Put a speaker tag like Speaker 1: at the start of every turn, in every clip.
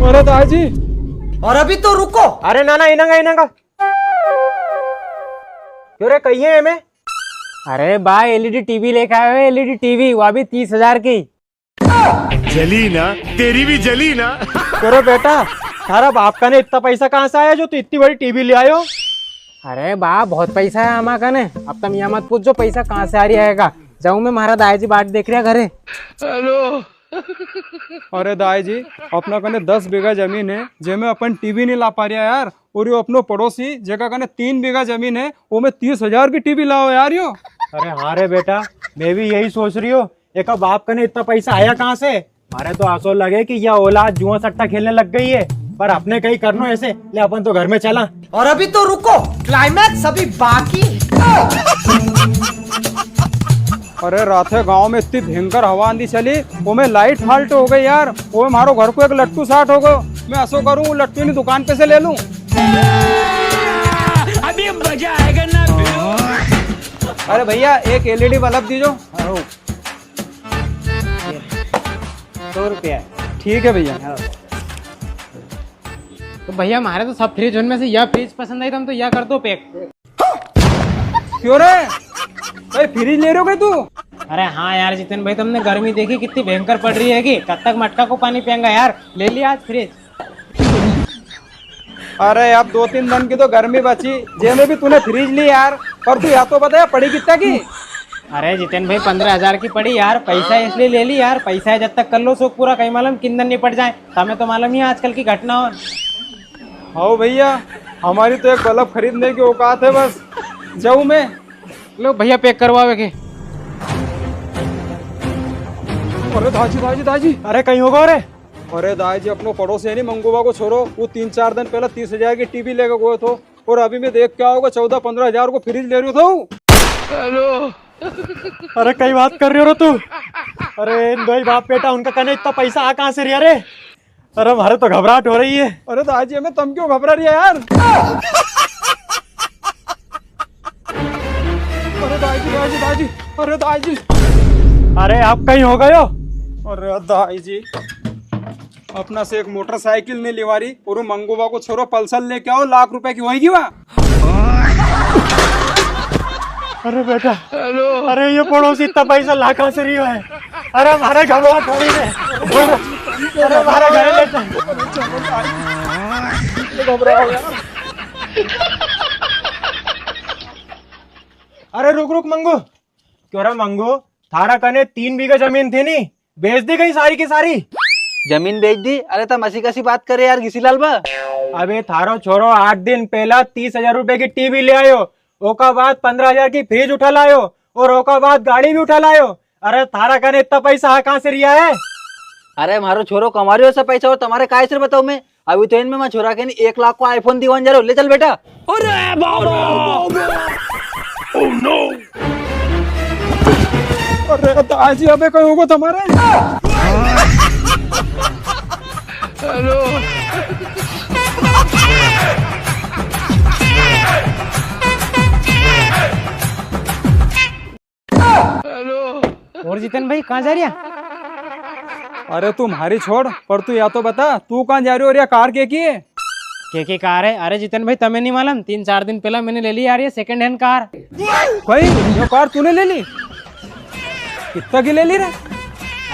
Speaker 1: अरे दादाजी,
Speaker 2: और अभी तो रुको।
Speaker 3: अरे ना ना इनंगा इनंगा क्यों रे कही है हमें? अरे भाई एलईडी टीवी लेके आए हो, एलईडी टीवी, वो भी 30,000 की।
Speaker 4: जली ना, तेरी भी जली ना।
Speaker 3: क्यों रे बेटा, तारा बाप का ने इतना पैसा कहाँ से आया जो तू इतनी बड़ी टीवी ले आयो? अरे बाप बहुत पैसा है हमारा का ने, अब तुम यहाँ मत पूछो पैसा कहाँ से आ रही आएगा। जाऊँ मैं महाराज दाई जी बाट देख रहा घरे।
Speaker 1: अरे दादाजी, अपना कने 10 बीघा जमीन है जेमे अपन टीवी नहीं ला पा रहा यार, और यो अपनो पड़ोसी जेका कने 3 बीघा जमीन है वो में 30,000 की टीवी लाओ यार यो।
Speaker 3: अरे हाँ रे बेटा, मैं भी यही सोच रही हूँ, एक बाप का ने इतना पैसा आया कहाँ से? हमारे तो आंसू लगे कि यह औलाद जुआ सट्टा खेलने लग गई है, पर अपने कहीं करनो ऐसे, ले अपन तो घर में चला।
Speaker 2: और अभी तो रुको, क्लाइमैक्स अभी बाकी।
Speaker 1: अरे रात गांव में इतनी भयंकर हवा आंधी चली, वो में लाइट फाल्ट हो गई यार, वो मारो घर को एक लट्टू साट हो गयो। मैं ऐसो करूँ लट्टू नहीं दुकान पे से ले लूं।
Speaker 4: अभी मजा आएगा ना।
Speaker 1: अरे भैया एक एलईडी बल्ब दीजो।
Speaker 3: 100 रुपया।
Speaker 1: ठीक है भैया।
Speaker 3: तो भैया हमारे तो सब फ्रिज उनमें से यह फ्रिज पसंद आई तो हम तो यह कर दो पैक।
Speaker 1: क्यों रे भाई, फ्रिज ले रहे हो क्या तू?
Speaker 3: अरे हाँ यार जितेन भाई, तुमने गर्मी देखी कितनी भयंकर पड़ रही है कि कब तक मटका को पानी पियेंगा यार, ले लिया आज फ्रिज।
Speaker 1: अरे अब 2-3 दिन की तो गर्मी बची, जेमे भी तूने फ्रिज ली यार, पर तू या तो बता पड़ी कितना की?
Speaker 3: अरे जितेन भाई 15,000 की पड़ी यार, पैसा इसलिए ले ली यार, पैसा है जब तक कर लो शौक पूरा, कहीं मालूम किंदन निपट जाए। हमें तो मालूम ही है आजकल की घटना हो।
Speaker 1: हाँ भैया, हमारी तो एक बल्ब खरीदने की औकात है, बस जाऊँ मैं।
Speaker 3: लो भैया पैक करवाओ के।
Speaker 1: अरे दाजी दाजी,
Speaker 3: अरे कहीं होगा रे?
Speaker 1: अरे दाजी अपनो पड़ोसी है नहीं मंगूबा को छोड़ो, वो 3-4 दिन पहले 30,000 की टीवी लेकर गए थे, और अभी मैं देख क्या होगा 14-15,000 को फ्रिज ले रही था।
Speaker 4: हेलो।
Speaker 3: अरे कई बात कर रहे हो तू? अरे इन दो बाप बेटा उनका कहने इतना पैसा आ कहाँ से रिया रे? अरे हमारे तो घबराहट हो रही है।
Speaker 1: अरे दाजी हमें तुम क्यों घबरा रही है यार? अरे दाजी, अरे दाजी,
Speaker 3: अरे आप कहीं हो गए हो?
Speaker 1: अरे दाजी अपना से एक मोटरसाइकिल नहीं लिवारी, और मंगूबा को छोड़ो पल्सर लेके आओ, लाख रुपए की होगी वहाँ।
Speaker 3: अरे बेटा, अरे ये पड़ोसी इतना पैसा ला कहाँ से रिया है? अरे हमारे घबराहट हो रही है, अरे हमारे घर ले चल। अरे रुक रुक मंगू, क्यों रे मंगू, थारा कने 3 बीघा जमीन थी नी, बेच दी गई सारी की सारी?
Speaker 5: जमीन बेच दी? अरे तब ऐसी कैसी बात करे यार घिसीलाल बा।
Speaker 3: अबे थारो छोरो 8 दिन पहला 30,000 रुपए की टीवी ले आयो, ओका बाद 15,000 की फ्रिज उठा लायो, और ओका बाद गाड़ी भी उठा लायो। अरे थारा कने इतना पैसा कहाँ से रिया है?
Speaker 5: अरे मारो छोरो कमा रहे हो सब पैसा, और तुम्हारे काय से बताओ मैं? अभी तो इनमें मैं छोरा के नहीं 1 लाख को आईफोन दीवान जा रहा हूँ, ले चल बेटा।
Speaker 4: अरे बाबा। Oh no.
Speaker 1: अरे दाजी अबे कहीं होगा तुम्हारे?
Speaker 4: हेलो।
Speaker 3: और जितेन भाई कहाँ जा रही है?
Speaker 1: अरे तू हमारी छोड़, पर तू या तो बता तू कहाँ जा रही हो, और या कार के की है?
Speaker 3: के कार है? अरे जितेन भाई तमें नहीं मालूम, 3-4 दिन पहला मैंने ले ली यार ये सेकंड हैंड कार।
Speaker 1: भाई ये कार तूने ले ली? कितना की ले ली रे?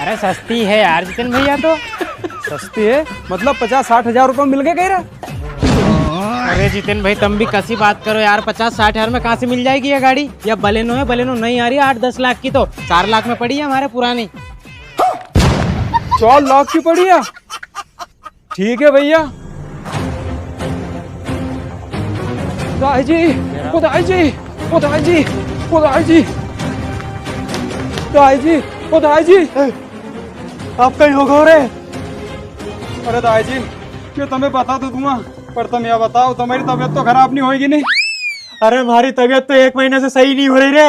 Speaker 3: अरे सस्ती है यार जितेन भैया, तो
Speaker 1: सस्ती है मतलब 50-60 हजार रुपये मिल गए कह रहा?
Speaker 3: अरे जितेन भाई तुम भी कैसी बात करो यार, 50-60 हजार में कहाँ से मिल जाएगी ये गाड़ी? या बलेनो है, बलेनो नहीं आ रही है 8-10 लाख की, तो 4 लाख में पड़ी है हमारे पुरानी।
Speaker 1: 4 लाख की पड़ी है? ठीक है भैया। दाजी, ओ दाजी, ओ दाजी, ओ दाजी, दाजी, ओ दाजी,
Speaker 3: आप कहीं हो गए रे?
Speaker 1: अरे दाजी ये तुम्हें बता तो दूंगा, पर तुम यह बताओ तुम्हारी तबीयत तो खराब नहीं होगी नहीं?
Speaker 3: अरे हमारी तबीयत तो 1 महीने से सही नहीं हो रही रे।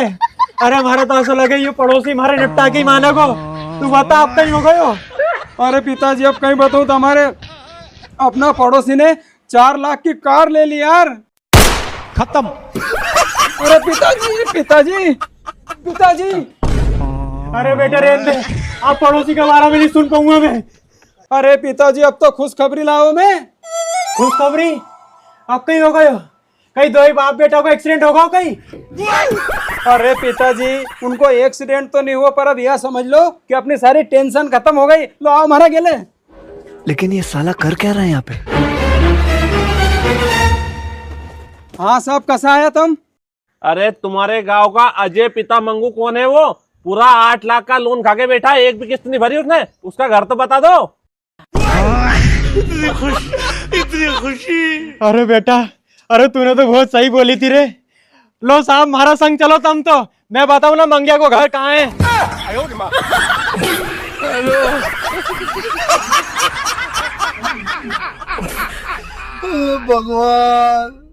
Speaker 3: अरे हमारे तो ऐसा लगे ये पड़ोसी हमारे निपटा के ही माना को। तू बता आप कहीं हो गए हो?
Speaker 1: अरे पिताजी अब कहीं बताओ तो हमारे अपना पड़ोसी ने 4 लाख की कार ले ली यार।
Speaker 3: खत्म।
Speaker 1: अरे पिताजी, पिताजी, पिताजी।
Speaker 3: अरे बेटा रहने दे, आप पड़ोसी के बारे में नहीं सुन पाऊंगा मैं।
Speaker 1: अरे पिताजी अब तो खुशखबरी लाओ मैं।
Speaker 3: खुशखबरी? अब कहीं हो गयो? कहीं दो ही बाप बेटा को एक्सीडेंट होगा कहीं?
Speaker 1: अरे पिताजी उनको एक्सीडेंट तो नहीं हुआ, पर अब यह समझ लो कि अपनी सारी टेंशन खत्म हो गई। लो आओ हमारा गेले।
Speaker 6: लेकिन ये साला कर क्या रहा है यहाँ पे?
Speaker 1: हाँ साहब, कैसा आया तुम?
Speaker 7: अरे तुम्हारे गांव का अजय पिता मंगू कौन है? वो पूरा 8 लाख का लोन खा के बैठा है, एक भी किस्त नहीं भरी उसने। उसका घर तो बता दो।
Speaker 4: इतनी खुशी।
Speaker 3: अरे बेटा, अरे तूने तो बहुत सही बोली थी रे। लो साहब हमारा संग चलो तुम तो, मैं बताऊं ना मंगिया को घर कहाँ है।
Speaker 6: भगवान।